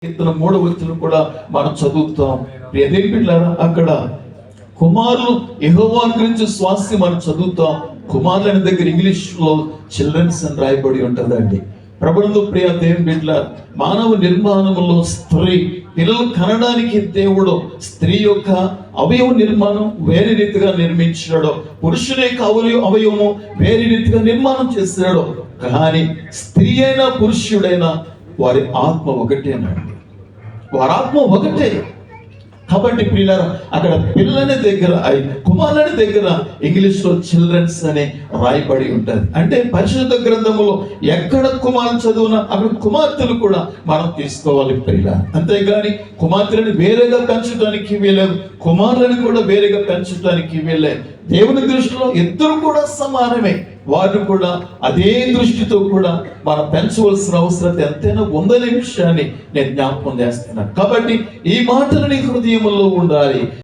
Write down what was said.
కీర్తన 3వ వచనం కూడా మనం చదువుతాం. ప్రియదేవి బిడ్డలారా, అక్కడ కుమారులు యెహోవాను గురించి స్వాస్థ్యం మనం చదువుతాం. కుమారులని దగ్గర ఇంగ్లీష్ లో చిల్డ్రన్స్ అని రాయబడి ఉంటుందండి. ప్రభునందు ప్రియ దేవుని బిడ్డలారా, మానవ నిర్మాణంలో స్త్రీ పిల్లలు కనడానికి దేవుడు స్త్రీ యొక్క అవయవ నిర్మాణం వేరే రీతిగా నిర్మించాడో, పురుషుని యొక్క అవయవము వేరే రీతిగా నిర్మాణం చేశాడో, కానీ స్త్రీ అయినా పురుషుడైనా వారి ఆత్మ ఒకటేనండి. వారి ఆత్మ ఒకటే. కాబట్టి పిల్లల అక్కడ పిల్లలని దగ్గర కుమారులని దగ్గర ఇంగ్లీష్ లో చిల్డ్రన్స్ అనే రాయబడి ఉంటుంది. అంటే పరిశుద్ధ గ్రంథములో ఎక్కడ కుమారులు చదువునా అక్కడ కుమార్తెలు కూడా మనం తీసుకోవాలి పిల్ల. అంతేగాని కుమార్తెలను వేరేగా పెంచడానికి వీలేదు, కుమారులను కూడా వేరేగా పెంచడానికి వీలేదు. దేవుని దృష్టిలో ఇద్దరు కూడా సమానమే. వారు కూడా అదే దృష్టితో కూడా మనం పెంచవలసిన అవసరం ఎంతైనా ఉందనే విషయాన్ని నేను జ్ఞాపకం చేస్తున్నాను. కాబట్టి ఈ మాటలు నీ హృదయంలో ఉండాలి.